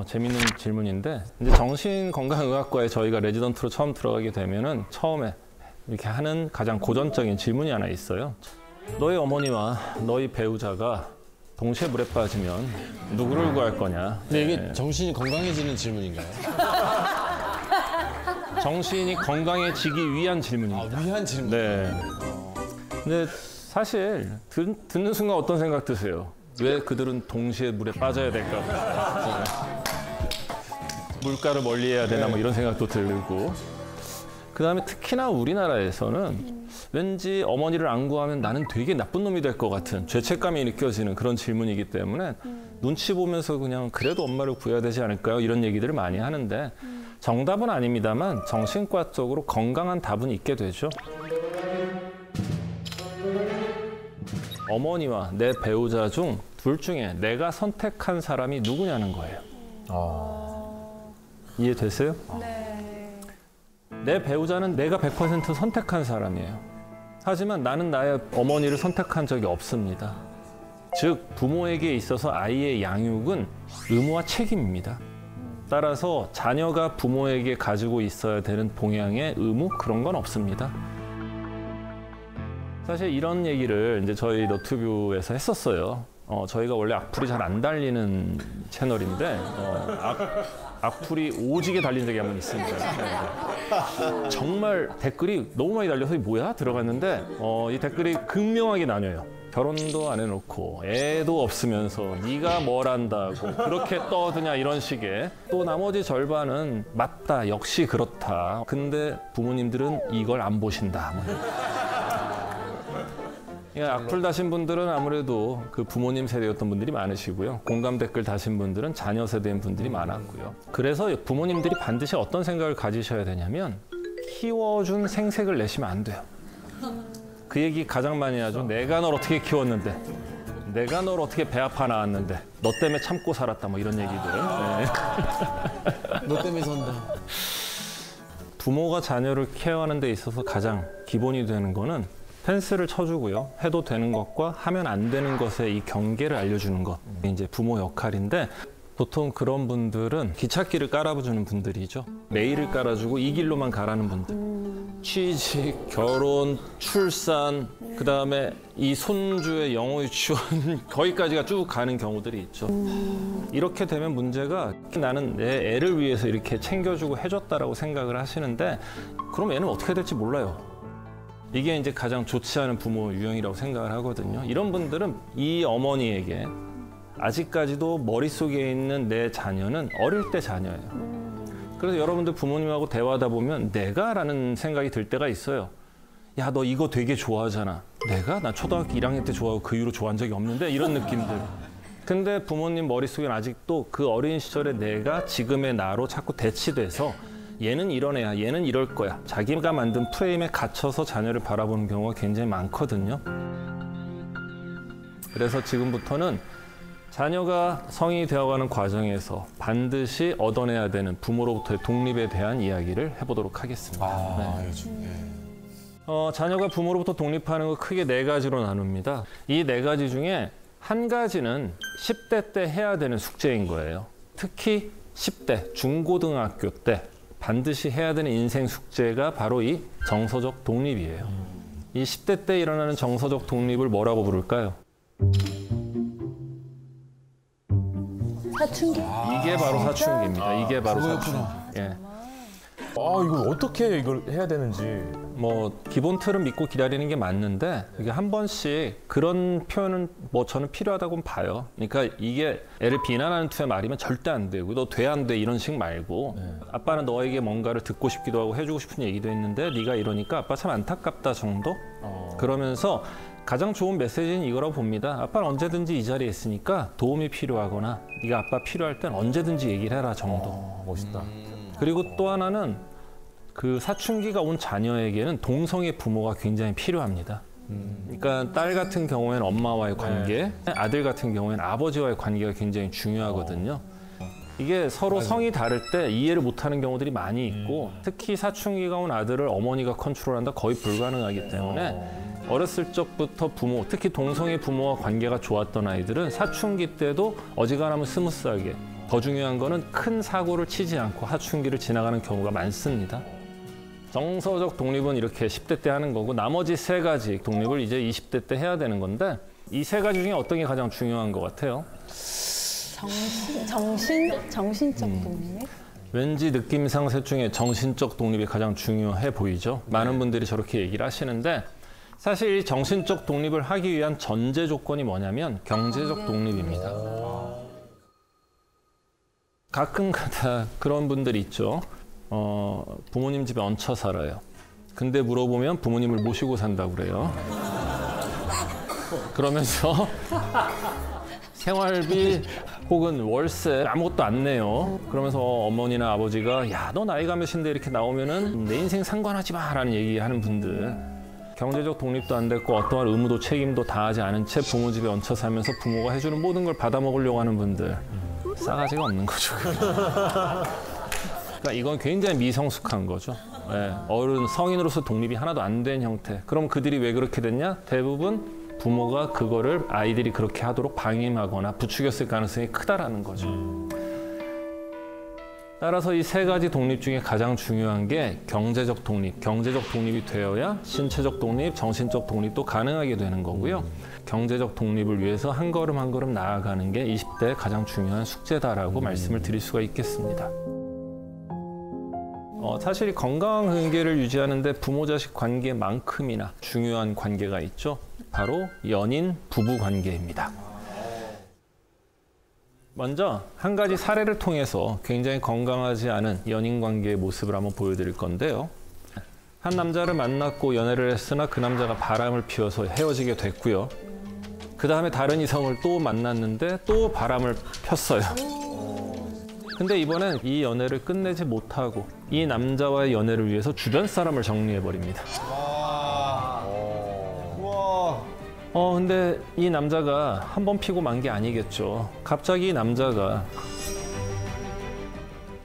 재밌는 질문인데 이제 정신건강의학과에 저희가 레지던트로 처음 들어가게 되면은 처음에 이렇게 하는 가장 고전적인 질문이 하나 있어요. 너의 어머니와 너희 배우자가 동시에 물에 빠지면 누구를 구할 거냐? 근데 이게 정신이 건강해지는 질문인가요? 정신이 건강해지기 위한 질문입니다. 위한 질문. 네. 근데 사실 듣는 순간 어떤 생각 드세요? 왜 그들은 동시에 물에 빠져야 될까? 물가를 멀리해야 되나 뭐 이런 생각도 들고. 그다음에 특히나 우리나라에서는 왠지 어머니를 안 구하면 나는 되게 나쁜 놈이 될 것 같은 죄책감이 느껴지는 그런 질문이기 때문에 눈치 보면서 그냥 그래도 엄마를 구해야 되지 않을까요? 이런 얘기들을 많이 하는데 정답은 아닙니다만 정신과적으로 건강한 답은 있게 되죠. 어머니와 내 배우자 중 둘 중에 내가 선택한 사람이 누구냐는 거예요. 이해되세요? 네. 내 배우자는 내가 100% 선택한 사람이에요. 하지만 나는 나의 어머니를 선택한 적이 없습니다. 즉 부모에게 있어서 아이의 양육은 의무와 책임입니다. 따라서 자녀가 부모에게 가지고 있어야 되는 봉양의 의무 그런 건 없습니다. 사실 이런 얘기를 이제 저희 너튜브에서 했었어요. 저희가 원래 악플이 잘 안 달리는 채널인데 악플이 오지게 달린 적이 한 번 있습니다. 네. 정말 댓글이 너무 많이 달려서 뭐야? 들어갔는데 이 댓글이 극명하게 나뉘어요. 결혼도 안 해놓고 애도 없으면서 네가 뭘 안다고 그렇게 떠드냐 이런 식의 또 나머지 절반은 맞다 역시 그렇다 근데 부모님들은 이걸 안 보신다 악플 다신 분들은 아무래도 그 부모님 세대였던 분들이 많으시고요. 공감 댓글 다신 분들은 자녀 세대인 분들이 많았고요. 그래서 부모님들이 반드시 어떤 생각을 가지셔야 되냐면 키워준 생색을 내시면 안 돼요. 그 얘기 가장 많이 하죠. 내가 널 어떻게 키웠는데, 내가 널 어떻게 배 아파 낳았는데, 너 때문에 참고 살았다 뭐 이런 얘기들. 네. 너 때문에 산다. 부모가 자녀를 케어하는 데 있어서 가장 기본이 되는 거는 펜스를 쳐주고요. 해도 되는 것과 하면 안 되는 것의 이 경계를 알려주는 것. 이제 부모 역할인데 보통 그런 분들은 기찻길을 깔아주는 분들이죠. 레일을 깔아주고 이 길로만 가라는 분들. 취직, 결혼, 출산, 그다음에 이 손주의 영어 유치원 거기까지가 쭉 가는 경우들이 있죠. 이렇게 되면 문제가 나는 내 애를 위해서 이렇게 챙겨주고 해줬다라고 생각을 하시는데 그럼 애는 어떻게 될지 몰라요. 이게 이제 가장 좋지 않은 부모 유형이라고 생각을 하거든요. 이런 분들은 이 어머니에게 아직까지도 머릿속에 있는 내 자녀는 어릴 때 자녀예요. 그래서 여러분들 부모님하고 대화하다 보면 내가? 라는 생각이 들 때가 있어요. 야, 너 이거 되게 좋아하잖아. 내가? 나 초등학교 1학년 때 좋아하고 그 이후로 좋아한 적이 없는데 이런 느낌들. 근데 부모님 머릿속에는 아직도 그 어린 시절의 내가 지금의 나로 자꾸 대치돼서 얘는 이런 애야, 얘는 이럴 거야. 자기가 만든 프레임에 갇혀서 자녀를 바라보는 경우가 굉장히 많거든요. 그래서 지금부터는 자녀가 성인이 되어가는 과정에서 반드시 얻어내야 되는 부모로부터의 독립에 대한 이야기를 해보도록 하겠습니다. 자녀가 부모로부터 독립하는 거 크게 4가지로 나눕니다. 이 4가지 중에 한 가지는 10대 때 해야 되는 숙제인 거예요. 특히 10대, 중고등학교 때 반드시 해야 되는 인생 숙제가 바로 이 정서적 독립이에요. 이 10대 때 일어나는 정서적 독립을 뭐라고 부를까요? 사춘기? 이게 바로 사춘기입니다. 이게 바로 사춘기. 예. 이걸 어떻게 이걸 해야 되는지. 뭐 기본 틀은 믿고 기다리는 게 맞는데 이게 한 번씩 그런 표현은 뭐 저는 필요하다고 봐요. 그러니까 이게 애를 비난하는 투의 말이면 절대 안 되고 너 돼 안 돼 이런 식 말고 아빠는 너에게 뭔가를 듣고 싶기도 하고 해주고 싶은 얘기도 했는데 네가 이러니까 아빠 참 안타깝다 정도? 그러면서 가장 좋은 메시지는 이거라고 봅니다. 아빠는 언제든지 이 자리에 있으니까 도움이 필요하거나 네가 아빠 필요할 땐 언제든지 얘기를 해라 정도. 멋있다. 그리고 또 하나는 그 사춘기가 온 자녀에게는 동성애 부모가 굉장히 필요합니다. 그러니까 딸 같은 경우에는 엄마와의 관계, 아들 같은 경우에는 아버지와의 관계가 굉장히 중요하거든요. 이게 서로 성이 다를 때 이해를 못하는 경우들이 많이 있고 특히 사춘기가 온 아들을 어머니가 컨트롤한다 거의 불가능하기 때문에 어렸을 적부터 부모, 특히 동성애 부모와 관계가 좋았던 아이들은 사춘기 때도 어지간하면 스무스하게 더 중요한 거는 큰 사고를 치지 않고 하춘기를 지나가는 경우가 많습니다. 정서적 독립은 이렇게 10대 때 하는 거고 나머지 3가지 독립을 이제 20대 때 해야 되는 건데 이 3가지 중에 어떤 게 가장 중요한 것 같아요? 정신적 독립? 왠지 느낌상 셋 중에 정신적 독립이 가장 중요해 보이죠. 많은 분들이 저렇게 얘기를 하시는데 사실 이 정신적 독립을 하기 위한 전제 조건이 뭐냐면 경제적 독립입니다. 가끔가다 그런 분들이 있죠. 부모님 집에 얹혀 살아요. 근데 물어보면 부모님을 모시고 산다고 그래요. 그러면서 생활비 혹은 월세 아무것도 안 내요. 그러면서 어머니나 아버지가 야, 너 나이가 몇인데 이렇게 나오면은 내 인생 상관하지 마라는 얘기하는 분들. 경제적 독립도 안 됐고 어떠한 의무도 책임도 다하지 않은 채 부모 집에 얹혀 살면서 부모가 해주는 모든 걸 받아 먹으려고 하는 분들. 싸가지가 없는 거죠. 그러니까 이건 굉장히 미성숙한 거죠. 네, 어른 성인으로서 독립이 하나도 안 된 형태. 그럼 그들이 왜 그렇게 됐냐? 대부분 부모가 그거를 아이들이 그렇게 하도록 방임하거나 부추겼을 가능성이 크다라는 거죠. 따라서 이 3가지 독립 중에 가장 중요한 게 경제적 독립. 경제적 독립이 되어야 신체적 독립, 정신적 독립도 가능하게 되는 거고요. 경제적 독립을 위해서 한 걸음 한 걸음 나아가는 게 20대의 가장 중요한 숙제다라고 말씀을 드릴 수가 있겠습니다. 사실 건강한 관계를 유지하는데 부모-자식 관계만큼이나 중요한 관계가 있죠. 바로 연인, 부부 관계입니다. 먼저 한 가지 사례를 통해서 굉장히 건강하지 않은 연인 관계의 모습을 한번 보여드릴 건데요. 한 남자를 만났고 연애를 했으나 그 남자가 바람을 피워서 헤어지게 됐고요. 그 다음에 다른 이성을 또 만났는데 또 바람을 폈어요. 근데 이번엔 이 연애를 끝내지 못하고 이 남자와의 연애를 위해서 주변 사람을 정리해버립니다. 근데 이 남자가 한 번 피고 만 게 아니겠죠. 갑자기 이 남자가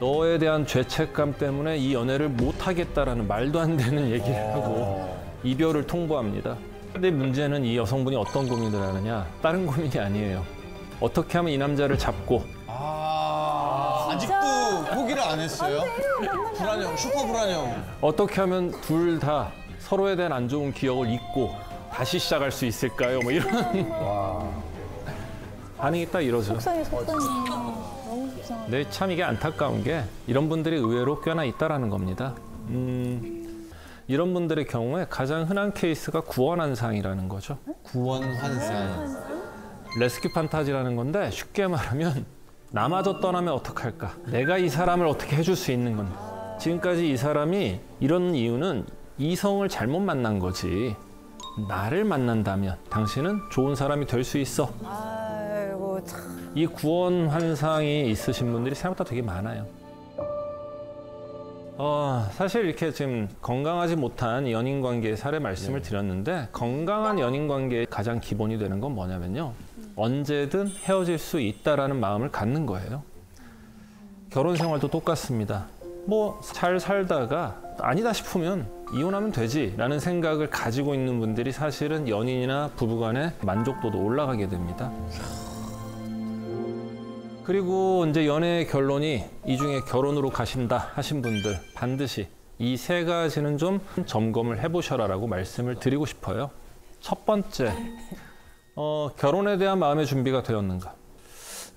너에 대한 죄책감 때문에 이 연애를 못하겠다라는 말도 안 되는 얘기를 하고 이별을 통보합니다. 근데 문제는 이 여성분이 어떤 고민을 하느냐? 다른 고민이 아니에요. 어떻게 하면 이 남자를 잡고 아직도 포기를 안 했어요? 불안형, 슈퍼 불안형. 어떻게 하면 둘 다 서로에 대한 안 좋은 기억을 잊고 다시 시작할 수 있을까요? 뭐 이런 반응이 딱 이러죠. 속상해. 너무 속상해. 근데 참 이게 안타까운 게 이런 분들이 의외로 꽤나 있다라는 겁니다. 이런 분들의 경우에 가장 흔한 케이스가 구원환상이라는 거죠. 구원환상. 레스큐 판타지라는 건데 쉽게 말하면 나마저 떠나면 어떡할까? 내가 이 사람을 어떻게 해줄 수 있는 건 지금까지 이 사람이 이런 이유는 이성을 잘못 만난 거지. 나를 만난다면 당신은 좋은 사람이 될 수 있어. 아이고 참. 이 구원 환상이 있으신 분들이 생각보다 되게 많아요. 사실 이렇게 지금 건강하지 못한 연인 관계의 사례 말씀을 드렸는데 건강한 연인 관계의 가장 기본이 되는 건 뭐냐면요. 언제든 헤어질 수 있다라는 마음을 갖는 거예요. 결혼 생활도 똑같습니다. 뭐 잘 살다가 아니다 싶으면 이혼하면 되지라는 생각을 가지고 있는 분들이 사실은 연인이나 부부간의 만족도도 올라가게 됩니다. 그리고 이제 연애의 결론이 이 중에 결혼으로 가신다 하신 분들 반드시 이 3가지는 좀 점검을 해보셔라라고 말씀을 드리고 싶어요. 첫 번째, 결혼에 대한 마음의 준비가 되었는가?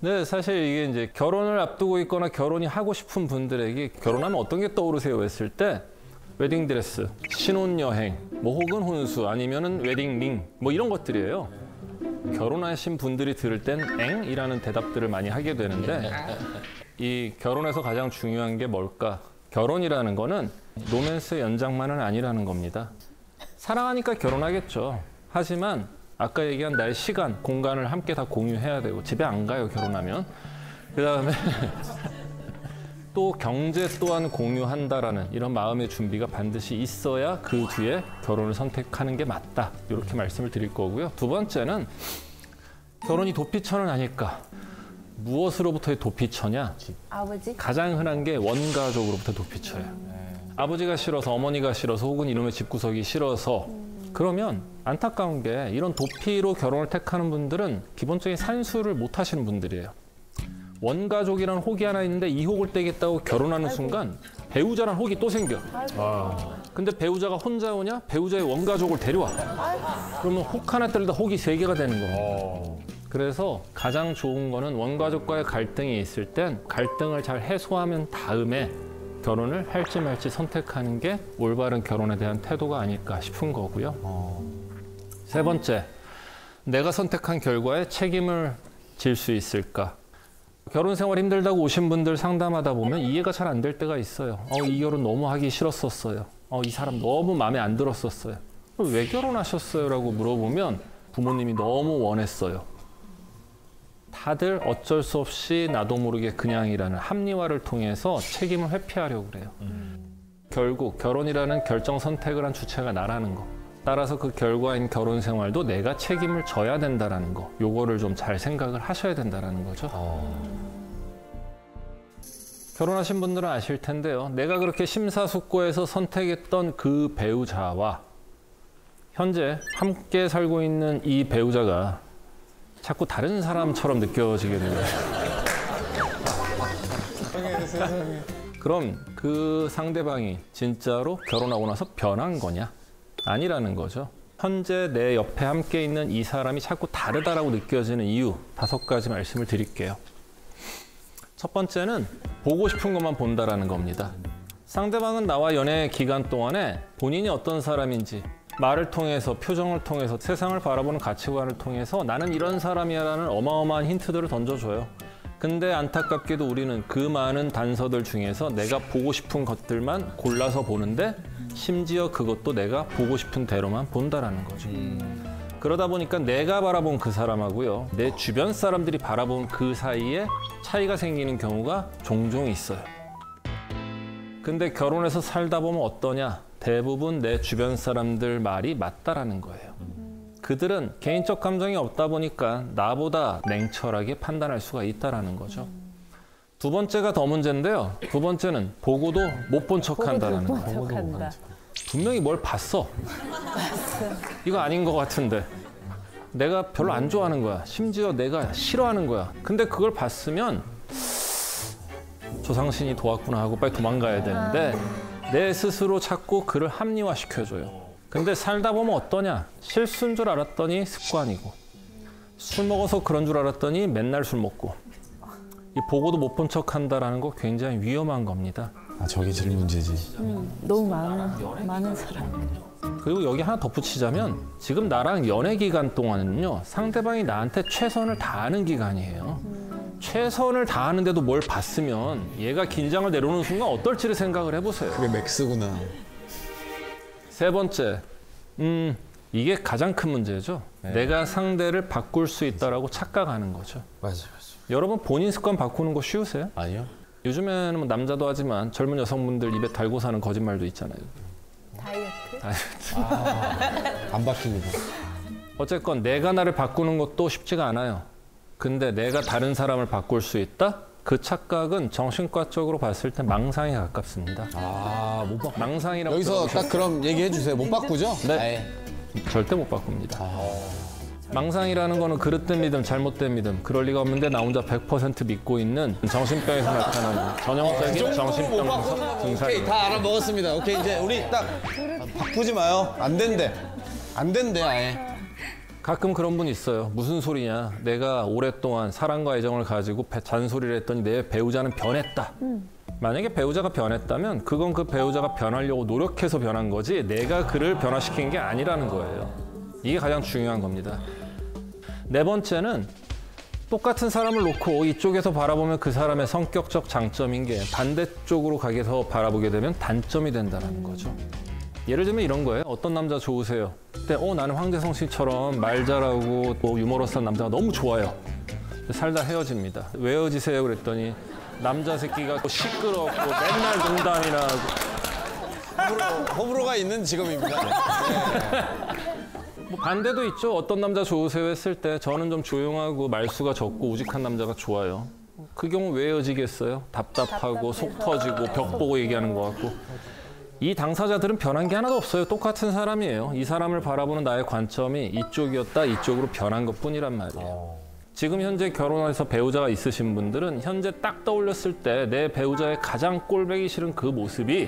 네, 사실 이게 이제 결혼을 앞두고 있거나 결혼이 하고 싶은 분들에게 결혼하면 어떤 게 떠오르세요 했을 때 웨딩드레스, 신혼여행, 뭐 혹은 혼수 아니면은 웨딩링 뭐 이런 것들이에요. 결혼하신 분들이 들을 땐 엥? 이라는 대답들을 많이 하게 되는데 이 결혼에서 가장 중요한 게 뭘까? 결혼이라는 거는 로맨스의 연장만은 아니라는 겁니다. 사랑하니까 결혼하겠죠. 하지만 아까 얘기한 나의 시간, 공간을 함께 다 공유해야 되고 집에 안 가요, 결혼하면. 그다음에 또 경제 또한 공유한다라는 이런 마음의 준비가 반드시 있어야 그 뒤에 결혼을 선택하는 게 맞다. 이렇게 말씀을 드릴 거고요. 두 번째는 결혼이 도피처는 아닐까. 무엇으로부터의 도피처냐? 아버지? 가장 흔한 게 원가족으로부터 도피처예요. 아버지가 싫어서 어머니가 싫어서 혹은 이놈의 집구석이 싫어서 그러면 안타까운 게 이런 도피로 결혼을 택하는 분들은 기본적인 산수를 못 하시는 분들이에요. 원가족이라는 혹이 하나 있는데 이 혹을 떼겠다고 결혼하는 순간 배우자란 혹이 또 생겨. 근데 배우자가 혼자 오냐? 배우자의 원가족을 데려와. 그러면 혹 하나 떼려다 혹이 3개가 되는 거예요. 그래서 가장 좋은 거는 원가족과의 갈등이 있을 땐 갈등을 잘 해소하면 다음에 결혼을 할지 말지 선택하는 게 올바른 결혼에 대한 태도가 아닐까 싶은 거고요. 3번째, 내가 선택한 결과에 책임을 질 수 있을까? 결혼 생활 힘들다고 오신 분들 상담하다 보면 이해가 잘 안 될 때가 있어요. 이 결혼 너무 하기 싫었었어요. 이 사람 너무 마음에 안 들었었어요. 왜 결혼하셨어요? 라고 물어보면 부모님이 너무 원했어요. 다들 어쩔 수 없이 나도 모르게 그냥이라는 합리화를 통해서 책임을 회피하려고 그래요. 결국 결혼이라는 결정 선택을 한 주체가 나라는 거. 따라서 그 결과인 결혼 생활도 내가 책임을 져야 된다라는 거. 요거를 좀 잘 생각을 하셔야 된다라는 거죠. 결혼하신 분들은 아실 텐데요. 내가 그렇게 심사숙고해서 선택했던 그 배우자와 현재 함께 살고 있는 이 배우자가 자꾸 다른 사람처럼 느껴지게 돼요. 그럼 그 상대방이 진짜로 결혼하고 나서 변한 거냐? 아니라는 거죠. 현재 내 옆에 함께 있는 이 사람이 자꾸 다르다라고 느껴지는 이유 5가지 말씀을 드릴게요. 첫 번째는 보고 싶은 것만 본다라는 겁니다. 상대방은 나와 연애 기간 동안에 본인이 어떤 사람인지 말을 통해서, 표정을 통해서, 세상을 바라보는 가치관을 통해서 나는 이런 사람이야라는 어마어마한 힌트들을 던져줘요. 근데 안타깝게도 우리는 그 많은 단서들 중에서 내가 보고 싶은 것들만 골라서 보는데 심지어 그것도 내가 보고 싶은 대로만 본다라는 거죠. 그러다 보니까 내가 바라본 그 사람하고요, 내 주변 사람들이 바라본 그 사이에 차이가 생기는 경우가 종종 있어요. 근데 결혼해서 살다 보면 어떠냐? 대부분 내 주변 사람들 말이 맞다라는 거예요. 그들은 개인적 감정이 없다 보니까 나보다 냉철하게 판단할 수가 있다라는 거죠. 2번째가 더 문제인데요. 2번째는 보고도 못 본 척한다라는 거예요. 분명히 뭘 봤어. 이거 아닌 것 같은데. 내가 별로 안 좋아하는 거야. 심지어 내가 싫어하는 거야. 근데 그걸 봤으면 조상신이 도왔구나 하고 빨리 도망가야 되는데 내 스스로 자꾸 그를 합리화시켜줘요. 근데 살다 보면 어떠냐? 실수인 줄 알았더니 습관이고, 술 먹어서 그런 줄 알았더니 맨날 술 먹고, 이 보고도 못 본 척한다라는 거 굉장히 위험한 겁니다. 저게 제일 문제지. 너무 많은 사람. 그리고 여기 하나 덧붙이자면 지금 나랑 연애 기간 동안은요, 상대방이 나한테 최선을 다하는 기간이에요. 최선을 다하는데도 뭘 봤으면 얘가 긴장을 내려오는 순간 어떨지를 생각을 해보세요. 그게 맥스구나. 3번째, 이게 가장 큰 문제죠. 네. 내가 상대를 바꿀 수 있다라고 착각하는 거죠. 맞아. 여러분 본인 습관 바꾸는 거 쉬우세요? 아니요. 요즘에는 뭐 남자도 하지만 젊은 여성분들 입에 달고 사는 거짓말도 있잖아요. 다이어트? 안 바뀝니다. 어쨌건 내가 나를 바꾸는 것도 쉽지가 않아요. 근데 내가 다른 사람을 바꿀 수 있다? 그 착각은 정신과적으로 봤을 때 망상에 가깝습니다. 못 바꿔. 망상이라고 여기서 들어보셨어요? 딱 그럼 얘기해 주세요. 못 바꾸죠? 네. 절대 못 바꿉니다. 망상이라는 거는 그릇된 믿음, 잘못된 믿음, 그럴 리가 없는데 나 혼자 100% 믿고 있는 정신병에서 나타나는 전형적인 정신병 오케이, 증상입니다. 다 알아먹었습니다. 오케이, 이제 우리 딱 바꾸지 마요. 안 된대. 안 된대, 아예. 가끔 그런 분 있어요. 무슨 소리냐. 내가 오랫동안 사랑과 애정을 가지고 잔소리를 했더니 내 배우자는 변했다. 만약에 배우자가 변했다면 그건 그 배우자가 변하려고 노력해서 변한 거지 내가 그를 변화시킨 게 아니라는 거예요. 이게 가장 중요한 겁니다. 4번째는 똑같은 사람을 놓고 이쪽에서 바라보면 그 사람의 성격적 장점인 게 반대쪽으로 가게서 바라보게 되면 단점이 된다는 거죠. 예를 들면 이런 거예요. 어떤 남자 좋으세요? 그때 나는 황재성 씨처럼 말 잘하고 또 유머러스한 남자가 너무 좋아요. 살다 헤어집니다. 왜 헤어지세요? 그랬더니 남자 새끼가 시끄럽고 맨날 농담이나 하고 호불호가 있는 직업입니다. 뭐 반대도 있죠. 어떤 남자 좋으세요 했을 때 저는 좀 조용하고 말수가 적고 우직한 남자가 좋아요. 그 경우 왜 헤어지겠어요? 답답하고 속 터지고 벽 보고 얘기하는 것 같고. 이 당사자들은 변한 게 하나도 없어요. 똑같은 사람이에요. 이 사람을 바라보는 나의 관점이 이쪽이었다 이쪽으로 변한 것뿐이란 말이에요. 지금 현재 결혼해서 배우자가 있으신 분들은 현재 딱 떠올렸을 때 내 배우자의 가장 꼴보기 싫은 그 모습이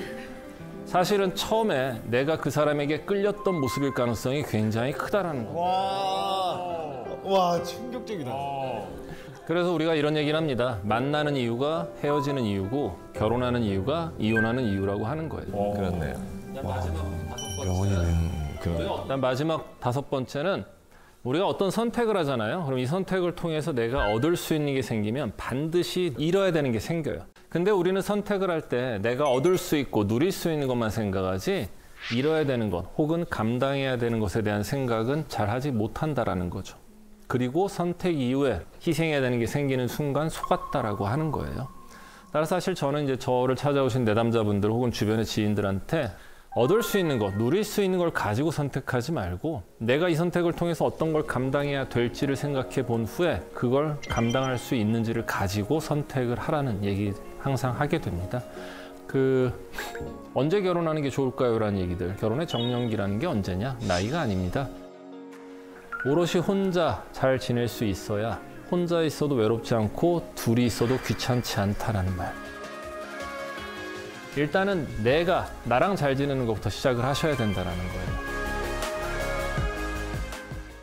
사실은 처음에 내가 그 사람에게 끌렸던 모습일 가능성이 굉장히 크다라는 거예요. 와, 충격적이다. 그래서 우리가 이런 얘기를 합니다. 만나는 이유가 헤어지는 이유고 결혼하는 이유가 이혼하는 이유라고 하는 거예요. 그렇네요. 영원히는 그런. 일단 마지막 5번째는 우리가 어떤 선택을 하잖아요. 그럼 이 선택을 통해서 내가 얻을 수 있는 게 생기면 반드시 잃어야 되는 게 생겨요. 근데 우리는 선택을 할 때 내가 얻을 수 있고 누릴 수 있는 것만 생각하지 잃어야 되는 것 혹은 감당해야 되는 것에 대한 생각은 잘 하지 못한다라는 거죠. 그리고 선택 이후에 희생해야 되는 게 생기는 순간 속았다라고 하는 거예요. 따라서 사실 저는 이제 저를 찾아오신 내담자분들 혹은 주변의 지인들한테 얻을 수 있는 것, 누릴 수 있는 걸 가지고 선택하지 말고 내가 이 선택을 통해서 어떤 걸 감당해야 될지를 생각해 본 후에 그걸 감당할 수 있는지를 가지고 선택을 하라는 얘기 항상 하게 됩니다. 언제 결혼하는 게 좋을까요? 라는 얘기들. 결혼의 정년기라는 게 언제냐? 나이가 아닙니다. 오롯이 혼자 잘 지낼 수 있어야 혼자 있어도 외롭지 않고 둘이 있어도 귀찮지 않다라는 말. 일단은 나랑 잘 지내는 것부터 시작을 하셔야 된다는 거예요.